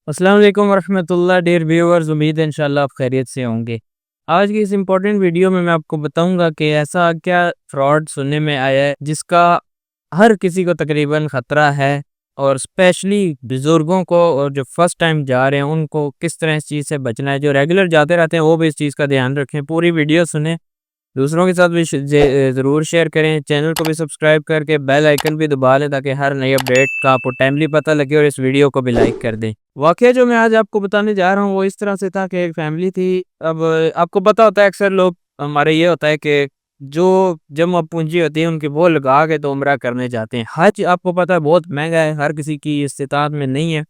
अस्सलाम वालेकुम वरहमतुल्लाह dear viewers, उम्मीद है इंशाल्लाह आप खैरियत से होंगे। आज की इस इम्पोर्टेंट वीडियो में मैं आपको बताऊंगा कि ऐसा क्या फ्रॉड सुनने में आया है जिसका हर किसी को तकरीबन ख़तरा है, और स्पेशली बुज़ुर्गों को और जो फर्स्ट टाइम जा रहे हैं उनको किस तरह इस चीज़ से बचना है। जो रेगुलर जाते रहते हैं वो भी इस चीज़ का ध्यान रखें, पूरी वीडियो सुने, दूसरों के साथ भी ज़रूर शेयर करें। चैनल को भी सब्सक्राइब करके बेल आइकन भी दबा लें ताकि हर नई अपडेट का आपको टाइमली पता लगे, और इस वीडियो को भी लाइक कर दें। वाक़या जो मैं आज आपको बताने जा रहा हूँ वो इस तरह से था कि एक फैमिली थी। अब आपको पता होता है अक्सर लोग हमारे ये होता है कि जो जमा पूंजी होती है उनकी वो लगा के तो उम्रा करने जाते हैं। हज आपको पता है बहुत महँगा है, हर किसी की इस्तिताअत में नहीं है।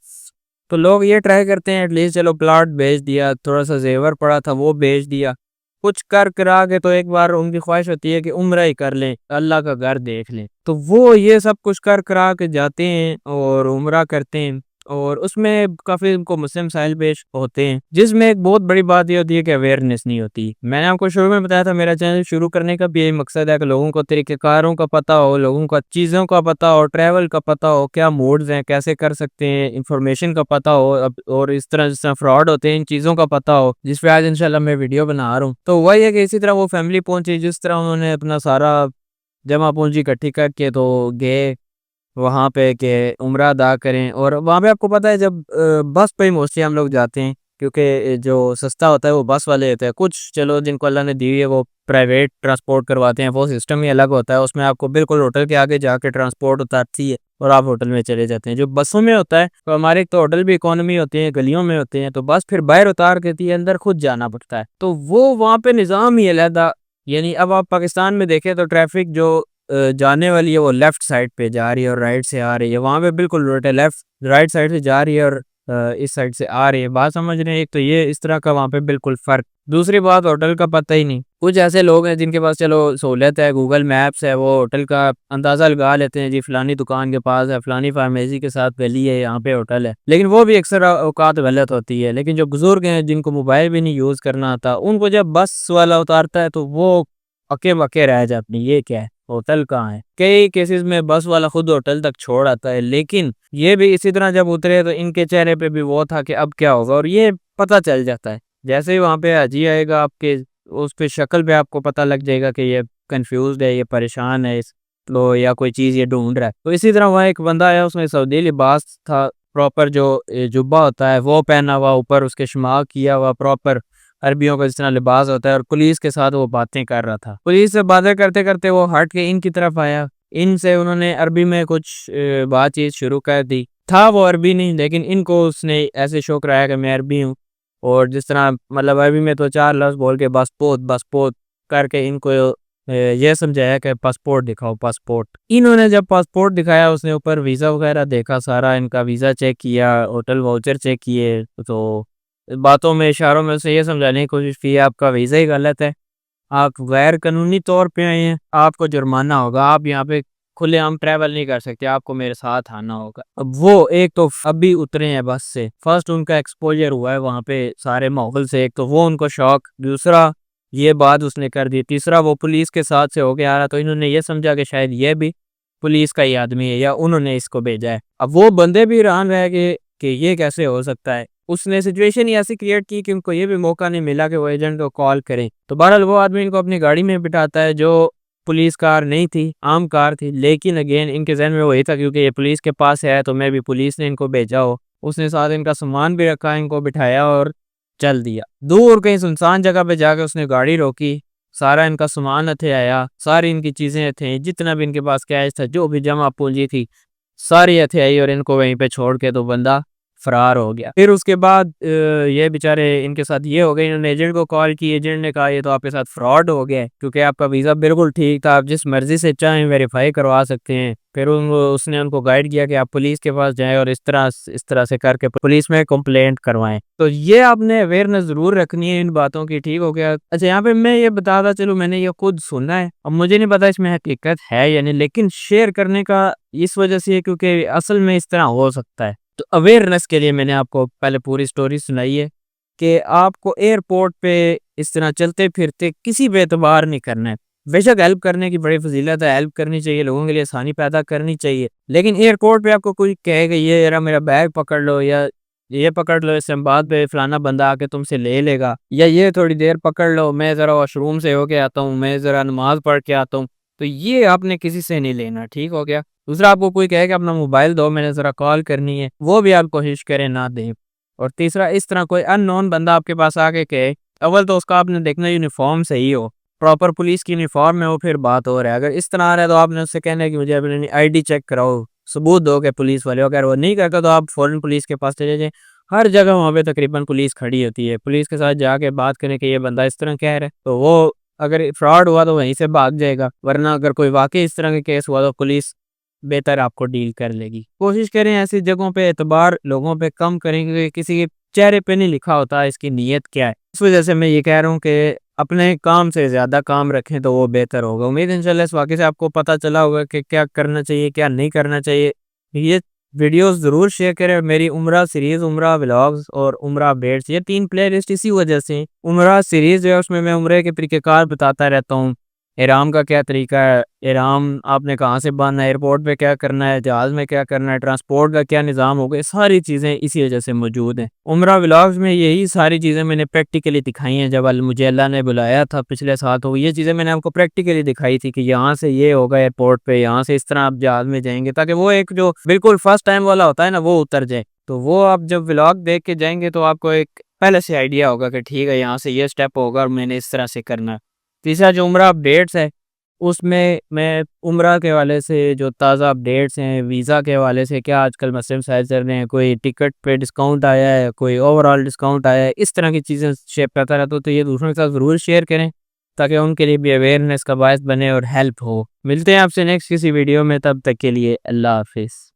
तो लोग ये ट्राई करते हैं एटलीस्ट चलो प्लॉट बेच दिया, थोड़ा-सा ज़ेवर पड़ा था वो बेच दिया। कुछ कर करा के तो एक बार उनकी ख्वाहिश होती है कि उम्रा ही कर लें, अल्लाह का घर देख लें। तो वो ये सब कुछ कर करा के जाते हैं और उम्रा करते हैं, और उसमें काफ़ी उनको मुस्लिम मसाइल पेश होते हैं, जिसमें एक बहुत बड़ी बात ये होती है कि अवेयरनेस नहीं होती। मैंने आपको शुरू में बताया था मेरा चैनल शुरू करने का भी यही मकसद है कि लोगों को तरीक़ेकारों का पता हो, लोगों को चीज़ों का पता हो, ट्रैवल का पता हो, क्या मोड्स हैं, कैसे कर सकते हैं, इंफॉर्मेशन का पता हो। अब और इस तरह जिस तरह फ्रॉड होते हैं इन चीज़ों का पता हो, जिस पे आज इंशाल्लाह मैं वीडियो बना रहा हूँ। तो वही है कि इसी तरह वो फैमिली पहुंची, जिस तरह उन्होंने अपना सारा जमा पूंजी इकट्ठी करके तो गए वहाँ पे कि उम्रा अदा करें। और वहाँ पे आपको पता है जब बस पे ही मोस्टली हम लोग जाते हैं, क्योंकि जो सस्ता होता है वो बस वाले होते हैं। कुछ चलो जिनको अल्लाह ने दी हुई है वो प्राइवेट ट्रांसपोर्ट करवाते हैं, वो सिस्टम ही अलग होता है। उसमें आपको बिल्कुल होटल के आगे जाके ट्रांसपोर्ट उतारती है और आप होटल में चले जाते हैं। जो बसों में होता है तो हमारे एक तो होटल भी इकोनॉमी होते हैं, गलियों में होते हैं, तो बस फिर बाहर उतार के थी अंदर खुद जाना पड़ता है। तो वो वहाँ पे निज़ाम ही अलहदा। यानी अब आप पाकिस्तान में देखें तो ट्रैफिक जो जाने वाली है वो लेफ्ट साइड पे जा रही है और राइट से आ रही है। वहाँ पे बिल्कुल उल्टा, लेफ्ट राइट साइड से जा रही है और इस साइड से आ रही है। बात समझ रहे हैं? एक तो ये इस तरह का वहाँ पे बिल्कुल फ़र्क। दूसरी बात, होटल का पता ही नहीं। कुछ ऐसे लोग हैं जिनके पास चलो सहूलियत है, गूगल मैप्स है, वो होटल का अंदाज़ा लगा लेते हैं, जी फलानी दुकान के पास है, फलानी फार्मेसी के साथ गली है, यहाँ पे होटल है। लेकिन वो भी अक्सर औकात गलत होती है। लेकिन जो बुजुर्ग हैं जिनको मोबाइल भी नहीं यूज़ करना आता, उनको जब बस वाला उतारता है तो वो अके-बके रह जाते हैं, ये क्या है? होटल कहाँ है? कई केसेस में बस वाला खुद होटल तक छोड़ आता है। लेकिन ये भी इसी तरह जब उतरे तो इनके चेहरे पे भी वो था कि अब क्या होगा, और ये पता चल जाता है। जैसे ही वहाँ पे हाजी आएगा आपके, उस पे शक्ल पे आपको पता लग जाएगा कि ये कन्फ्यूज़्ड है, ये परेशान है, इस लो या कोई चीज़ ये ढूँढ रहा है। तो इसी तरह वहाँ एक बंदा आया, उसने सऊदी लिबास था, प्रॉपर जो जुब्बा होता है वो पहना हुआ, ऊपर उसके शमाग किया हुआ प्रॉपर अरबियों का जिस तरह लिबास होता है, और पुलिस के साथ वो बातें कर रहा था। पुलिस से बातें करते-करते वो हट के इनकी तरफ आया। इनसे उन्होंने अरबी में कुछ बातचीत शुरू कर दी। था वो अरबी नहीं, लेकिन इनको उसने ऐसे शो कराया कि मैं अरबी हूँ, और जिस तरह मतलब अरबी में तो 4 लफ्ज़ बोल के बसपोत करके इनको ये समझाया कि पासपोर्ट दिखाओ पासपोर्ट। इन्होंने जब पासपोर्ट दिखाया, उसने ऊपर वीज़ा वगैरह देखा, सारा इनका वीज़ा चेक किया, होटल वाउचर चेक किए, तो बातों में, इशारों में उसे ये समझाने की कोशिश की आपका वीज़ा ही गलत है, आप गैर कानूनी तौर पे आए हैं, आपको जुर्माना होगा, आप यहाँ पे खुलेआम ट्रैवल नहीं कर सकते, आपको मेरे साथ आना होगा। अब वो एक तो अभी उतरे हैं बस से, फर्स्ट उनका एक्सपोज़र हुआ है वहाँ पे सारे माहौल से, एक तो वो उनको शॉक, दूसरा ये बात उसने कर दी, तीसरा वो पुलिस के साथ से होके आ रहा, तो इन्होंने ये समझा कि शायद ये भी पुलिस का ही आदमी है या उन्होंने इसको भेजा है। अब वो बंदे भी हैरान रह गए कि ये कैसे हो सकता है। उसने सिचुएशन ही ऐसी क्रिएट की कि उनको ये भी मौका नहीं मिला कि वो एजेंट को कॉल करें। तो बहरहाल वो आदमी इनको अपनी गाड़ी में बिठाता है, जो पुलिस कार नहीं थी, आम कार थी। लेकिन अगेन इनके ज़हन में वही था क्योंकि ये पुलिस के पास है तो मे बी पुलिस ने इनको भेजा हो। उसने साथ इनका सामान भी रखा, इनको बिठाया और चल दिया। दूर कहीं सुनसान जगह पे जाके उसने गाड़ी रोकी, सारा इनका सामान हथे आया, सारी इनकी चीज़ें हथे, जितना भी इनके पास कैश था, जो भी जमा पूँजी थी, सारी हथे आई, और इनको वहीं पे छोड़ के तो बंदा फरार हो गया। फिर उसके बाद ये बेचारे इनके साथ ये हो गए, इन्होंने एजेंट को कॉल की, एजेंट ने कहा ये तो आपके साथ फ्रॉड हो गया है, क्योंकि आपका वीज़ा बिल्कुल ठीक था, आप जिस मर्ज़ी से चाहें वेरीफाई करवा सकते हैं। फिर उसने उनको गाइड किया कि आप पुलिस के पास जाएँ और इस तरह से करके पुलिस में कंप्लेंट करवाएँ। तो ये आपने अवेयरनेस ज़रूर रखनी है इन बातों की, ठीक हो गया? अच्छा, यहाँ पे मैं ये बताता चलूँ, मैंने ये खुद सुना है, अब मुझे नहीं पता इसमें हकीकत है या नहीं, लेकिन शेयर करने का इस वजह से है क्योंकि असल में इस तरह हो सकता है। तो अवेयरनेस के लिए मैंने आपको पहले पूरी स्टोरी सुनाई है कि आपको एयरपोर्ट पे इस तरह चलते-फिरते किसी पे एतबार नहीं करना है। बेशक हेल्प करने की बड़ी फ़ज़ीलत है, हेल्प करनी चाहिए, लोगों के लिए आसानी पैदा करनी चाहिए। लेकिन एयरपोर्ट पे आपको कोई कहे कि ये ज़रा मेरा बैग पकड़ लो, या ये पकड़ लो इस्लामाबाद पे फलाना बंदा आके तुमसे ले लेगा, या ये थोड़ी देर पकड़ लो, मैं ज़रा वॉशरूम से होके आता हूँ, मैं ज़रा नमाज़ पढ़ के आता हूँ। तो ये आपने किसी से नहीं लेना, ठीक हो गया। दूसरा, आपको कोई कहे कि अपना मोबाइल दो, मैंने ज़रा कॉल करनी है, वो भी आप कोशिश करें ना दें। और तीसरा, इस तरह कोई अननोन बंदा आपके पास आके कहे, अव्वल तो उसका आपने देखना यूनिफ़ॉर्म सही हो, प्रॉपर पुलिस की यूनिफ़ॉर्म में हो, फिर बात और है। अगर इस तरह आ रहा है तो आपने उससे कहना है कि मुझे अपनी आईडी चेक कराओ, सबूत दो कि पुलिस वाले हो। अगर वो नहीं करता तो आप फ़ौरन पुलिस के पास चले जाएँ। हर जगह वहाँ पे तकरीबन पुलिस खड़ी होती है। पुलिस के साथ जाके बात करें कि ये बंदा इस तरह कह रहा है, तो वो अगर फ्रॉड हुआ तो वहीं से भाग जाएगा, वरना अगर कोई वाक़ई इस तरह के केस हुआ तो पुलिस बेहतर आपको डील कर लेगी। कोशिश करें ऐसी जगहों पे एतबार लोगों पे कम करें, क्योंकि किसी के चेहरे पे नहीं लिखा होता इसकी नीयत क्या है। इस वजह से मैं ये कह रहा हूँ कि अपने काम से ज़्यादा काम रखें तो वो बेहतर होगा। उम्मीद है इंशाल्लाह इस वाक़ये से आपको पता चला होगा कि क्या करना चाहिए, क्या नहीं करना चाहिए। ये वीडियोस ज़रूर शेयर करें। मेरी उम्रा सीरीज़, उम्रा व्लॉग्स और उम्रा अपडेट्स, ये 3 प्लेलिस्ट इसी वजह से हैं। उम्रा सीरीज़ जो है उसमें मैं उम्रे के तरीक़ेकार बताता रहता हूँ। ihram का क्या तरीका है, ihram आपने कहाँ से बाँधना है, एयरपोर्ट पे क्या करना है, जहाज़ में क्या करना है, ट्रांसपोर्ट का क्या निज़ाम होगा, ये सारी चीज़ें इसी वजह से मौजूद हैं। उम्रा व्लॉग्स में यही सारी चीज़ें मैंने प्रैक्टिकली दिखाई हैं। जब मुझे अल्लाह ने बुलाया था पिछले साल, तो ये चीज़ें मैंने आपको प्रैक्टिकली दिखाई थी कि यहाँ से ये होगा एयरपोर्ट पे, यहाँ से इस तरह आप जहाज़ में जाएँगे, ताकि वो एक जो बिल्कुल फर्स्ट टाइम वाला होता है ना, वो उतर जाए। तो वो आप जब व्लॉग देख के जाएँगे तो आपको एक पहले से आइडिया होगा कि ठीक है, यहाँ से ये स्टेप होगा और मैंने इस तरह से करना है। तीसरा, जो उम्रा अपडेट्स है, उसमें मैं उम्रा के हवाले से जो ताज़ा अपडेट्स हैं, वीज़ा के हवाले से क्या आजकल मसले मसाइल चल रहे हैं, कोई टिकट पे डिस्काउंट आया है, कोई ओवरऑल डिस्काउंट आया है, इस तरह की चीज़ें शेयर करता रहता हूँ। तो ये दूसरों के साथ ज़रूर शेयर करें, ताकि उनके लिए भी अवेयरनेस का बायस बने और हेल्प हो। मिलते हैं आपसे नेक्स्ट किसी वीडियो में, तब तक के लिए अल्लाह हाफ़िज़।